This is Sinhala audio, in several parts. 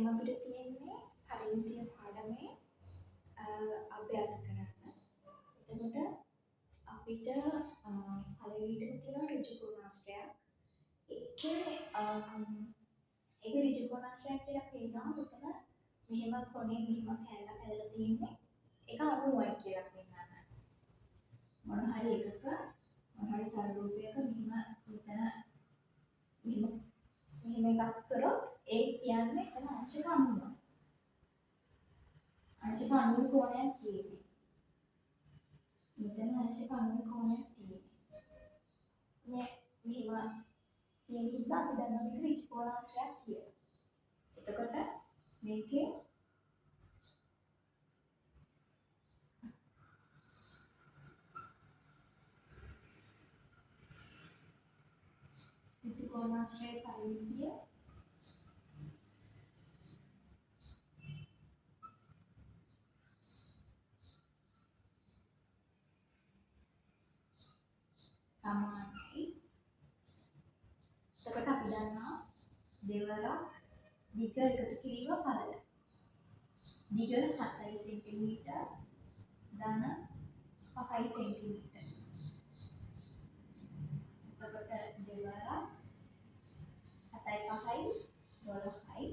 දැන් අපිට තියෙන්නේ පරිමිතිය පාඩමේ අභ්‍යාස කරන්න. එතකොට අපිට පළවෙනිටම තියෙනවා ඍජු කෝණාශ්‍රයක්. ඒක ඍජු කෝණාශ්‍රයක් කියලා කියනවා. මෙතන මෙහෙම කොනේ මෙහෙම කැල්ලක් ඇදලා තියෙන්නේ. ඒක 90යි කියලා කියනවා. මොන හරි එකක මොන හරි තර රූපයක මෙහෙම එකක් කරොත් ඒ කියන්නේ එතන අංශක 90. අංශක 90 කෝණයක් තියෙන්නේ. මෙතන අංශක 90 කෝණයක් තියෙන්නේ. මෙහෙම කියන හින්දා අපි දන්නවා මේක ඍජු කෝණාශ්‍රයක් කියලා. එතකොට මේකේ ඍජු කෝණාශ්‍රයේ පරිමිතිය සමානයි. එතකොට අපි දන්නවා දෙවරක් දිග එකතු කිරීම පළල. දිග 7 සෙන්ටිමීටර ධන 5 සෙන්ටිමීටර. එතකොට දෙවරක් 7යි 5යි 12යි.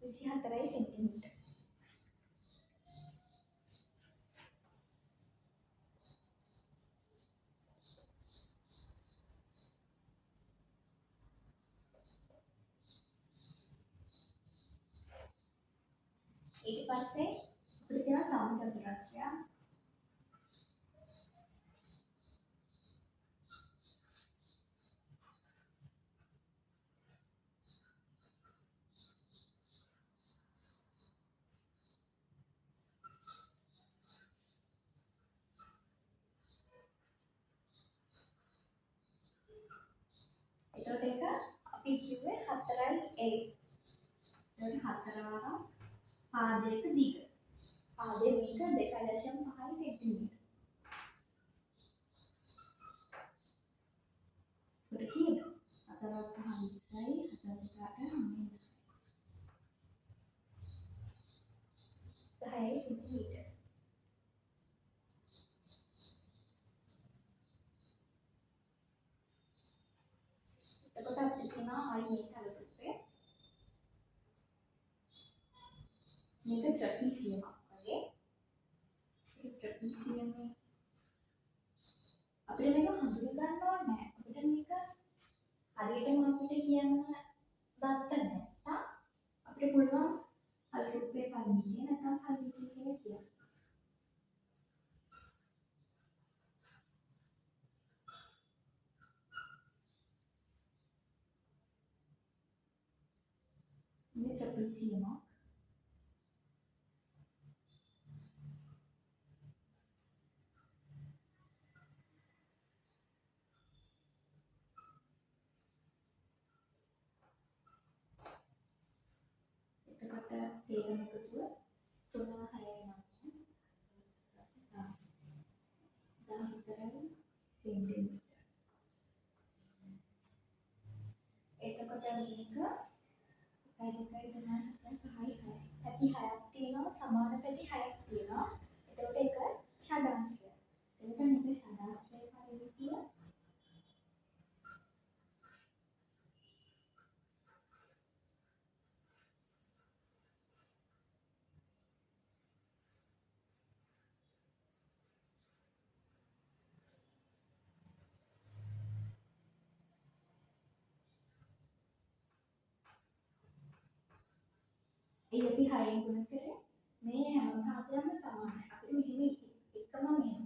විසිහතරයි සෙන්ටිමීටර. ඊට පස්සේ අපිට තියෙනවා සමචතුරස්‍රයක්. එතකොට ඒක අපි කිව්වේ 4යි 8. එතකොට 4 වරක් පාදයක දිග. පාදයේ මේක 2.5 සෙන්ටිමීටර. ඒකට කීයද? 4ක් 5 20යි 10යි සෙන්ටිමීටර. එතකොට අපිට තියෙනවා ආයි මේ තල රූපේ. මේක ට්‍රපීසියමක් වගේ. ඒ ට්‍රපීසියමේ අපිට මේක හඳුනා ගන්න ඕනේ නැහැ. අපිට මේක හරියටම අපිට කියන්න දත්ත නැත්තම් අපිට පුළුවන් තල රූපේ පරිමිතිය නැත්නම් පරිමිතිය කියලා කියන්න. මේ ට්‍රපීසියමක් එතකොට සේරම එකතුව 3 6යි 9 සෙන්ටිමීටර. එතකොට මේක 1 2 3 4 5 6. පැති 6ක් තියෙනවා, සමාන පැති 6ක් තියෙනවා. එතකොට ඒක ෂඩාංශය. එතකොට මේක ෂඩාංශයේ පරිමිතිය ඒ අපි 6න් ගුණ කරේ මේ හැම පාදයක්ම සමානයි. අපිට මෙහෙම එකම මෙහෙම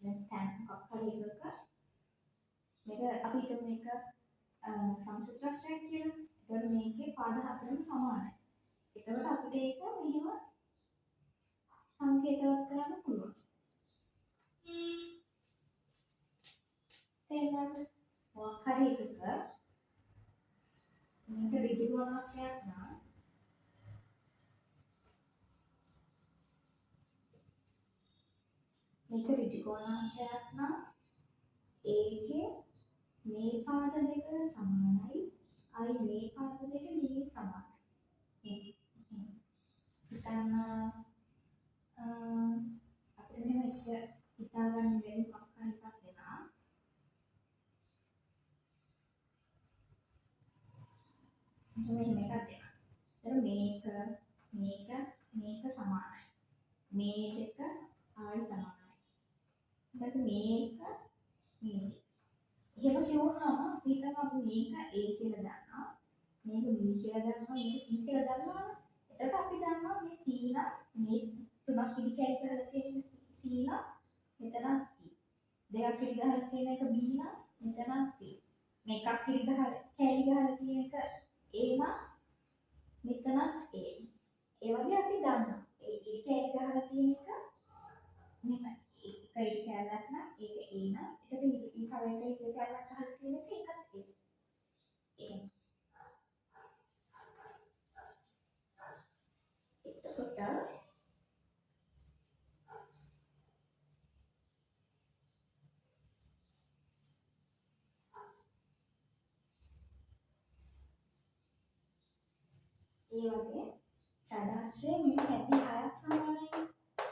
දැන් තැන් මොකක් හරි එකක මේක අපි හිතමු මේක සමචතුරස්‍රයක් කියලා. එතකොට මේකේ පාද හතරම සමානයි. එතකොට අපිට ඒක මෙහෙම සංකේතවත් කරන්න පුළුවන්. තේරුණාද? මොකක් හරි එකක මේක ඍජු කෝණාශ්‍රයක් නම් මේක ඍජුකෝණාශ්‍රයක් නම් ඒකේ මේ පාද දෙක සමානයි. අයි මේ පාද දෙක දිගින් සමානයි. හිතන්න අපිට මෙහෙම එක හිතා ගන්න බැරි මොකක් හරි එකක් දෙනවා. මෙහෙම එකක් දෙනවා. එතන මේක සමානයි. මේ දෙක ආයි සමානයි. ඊට පස්සේ මේක එහෙම කිව්වහම හිතන්න අපි මේක A කියලා දානවා. මේක B කියලා දානවා. මේක C කියලා දානවා. එතකොට අපි දන්නවා මේ C නම් මේ තුනක් ඉදි කැලි ගහලා තියෙන C නම් මෙතනත් C. දෙකක් ඉදි ගහලා තියෙන එක B නම් මෙතනත් B. මේකක් ඉදි ගහලා කැලි ගහලා තියෙන එක A නම් මෙතනත් A. ඒ වගේ අපි දන්නවා. ඒ ඉදි කැලි ගහලා තියෙන එක මෙහෙම එක ඉදි කැලක් නම් ඒක A නම් එතකොට තව එක ඉදි කැලක් ගහලා තියෙන එක ඒකත් A. එහෙනම් එතකොට ඒ වගේ ෂඩාශ්‍රය මෙන්න ඇති 6ක් සමානයි.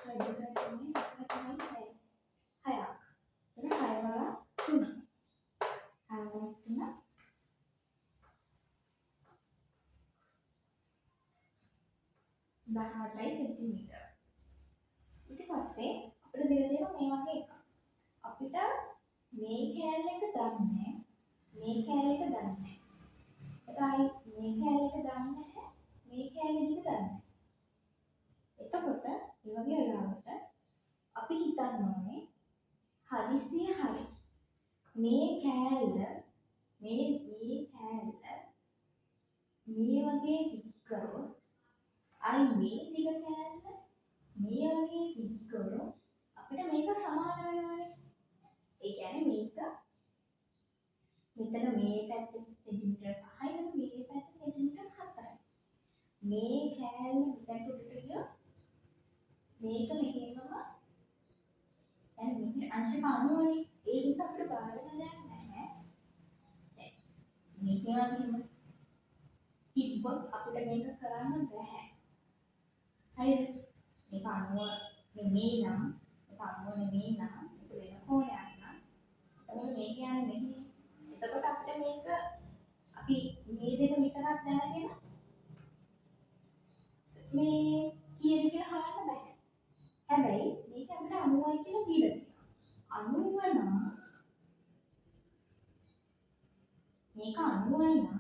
රජුගේ තුනේ එකයි 6ක්. එතන 6 වරක් 3. 6 වරක් 3 18 සෙන්ටිමීටර. ඊට පස්සේ අපිට දෙලා තියෙනවා මේ වගේ එකක්. අපිට මේ කෑල්ල එක දන්නේ මේ කෑල්ල එක දන්නේ. ඒකයි මේ කෑල්ල එක දන්නේ මේ කෑල්ල දිග දන්නේ. එතකොට මේ වගේ වෙලාවට අපි හිතන්න ඕනේ හදිස්සිය හරි මේ කෑල්ල මේ කෑල්ල මේ වගේ දික් කරොත් අයි මේ දිග කෑල්ල මේ වගේ දික් කරොත් අපිට මේක සමාන වෙනවානේ. ඒ කියන්නේ මේක මෙතන මේ පැත්තේ සෙන්ටිමීටර් 5යි මේ පැත්තේ සෙන්ටිමීටර් 4යි. මේ කෑල්ල මෙතනට උඩට ගියොත් මේක මෙහෙමම يعني මේ අංශක 90නේ. ඒ හින්දා අපිට බාරගන්න දෙයක් නැහැ. මෙහෙම තිබ්බොත් අපිට මේක කරන්න බෑ. හරිද? මේක 90 නෙමෙයි නම් මේක 90 නෙමෙයි නම් මේක වෙන කෝණයක් නම් එතකොට මේ කියන්නේ මෙහෙ. එතකොට අපිට මේක අපි මේ දෙක විතරක් දැනගෙන මේ කීයද කියලා හොයන්න බෑ. හැබැයි මේක අපිට 90යි කියලා දීලා තියෙනවා. 90 නම් මේක 90යි නම්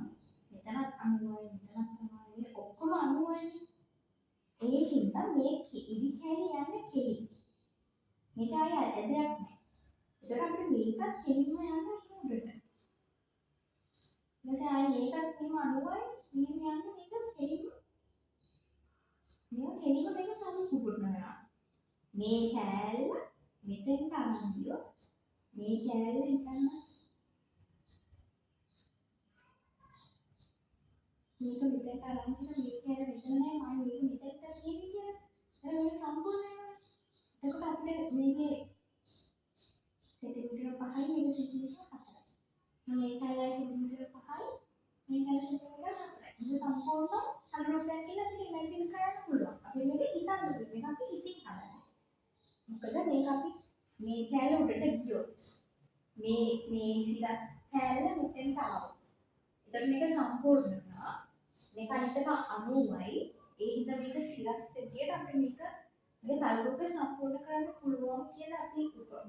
මෙතනත් 90යි මෙතනත් 90යි ඔක්කොම 90යිනේ. ඒ හින්දා මේ ඉදි කැලි යන්නේ කෙලි. මේක ආය ඇදයක් නැහැ. ඒකට අපිට මේකත් කෙලින්ම යන්න උඩට. ඊට ආය මේකත් මෙහෙම 90යි මෙහෙම යන්නේ මේක කෙලින්ම මේක සම්පූර්ණ වෙනවා. මේ කෑල්ල මෙතෙන්ට අරන් ගියොත් මේ කෑල්ල හිතන්න මේක මෙතෙන්ට අරන් ගියොත් මේ කෑල්ල මෙතන නෑ මම මේක මෙතෙන්ට තියෙන්නේ කියලා. ඒක සම්පූර්ණ වෙනවා. එතකොට අපිට මේකේ සෙන්ටිමීටර 5යි මේක සෙන්ටිමීටර 4යි. මේ කෑල්ලයි සෙන්ටිමීටර 5යි මේ කෑල්ල සෙන්ටිමීටර 4යි. මේක සම්පූර්ණ අනුරූපයක් කියලා අපිට ඉමේජින් කරන්න පුළුවන්. අපි මේක හිතන්න ඕනේ. මේක අපි හිතින් හදන්නේ. මොකද මේක අපි මේ කෑල්ල උඩට ගියොත් මේ සිරස් කෑල්ල මෙතෙන්ට ආවොත් එතකොට මේක සම්පූර්ණ වෙනවා. මේක අනිත් එක 90යි. ඒ හින්දා මේක සිරස් විදියට අපිට මේ තලරූපය සම්පූර්ණ කරන්න පුළුවන් කියලා අපි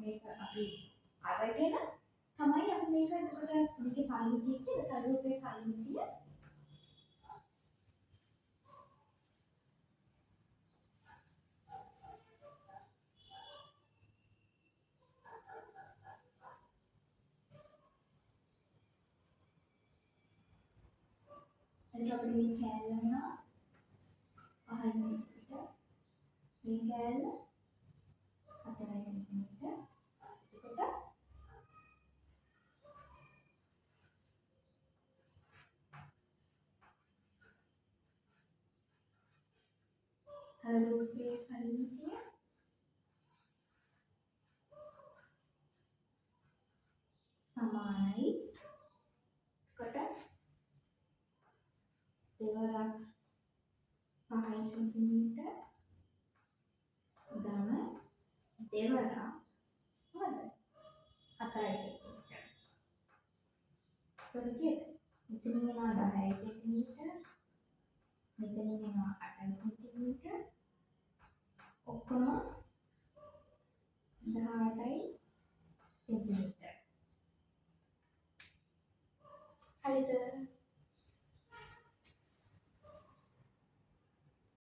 මේක අපි අරගෙන තමයි අපි මේක එතකොට මේකේ පරිමිතිය කියලා තලරූපයේ පරිමිතිය එතකොට අපිට මේ කෑල්ල වෙනවා 5 සෙන්ටිමීටර මේ කෑල්ල 4 සෙන්ටිමීටර. එතකොට තලරූපයේ පරිමිතිය සමානයි. කොට දෙවරක් 5 සෙන්ටිමීටර ධන දෙවරක් මොකද 4 සෙන්ටිමීටර. එතකොට මෙතන වෙනවා 10 සෙන්ටිමීටර. මෙතන වෙනවා 8 සෙන්ටිමීටර. ඔක්කොම 18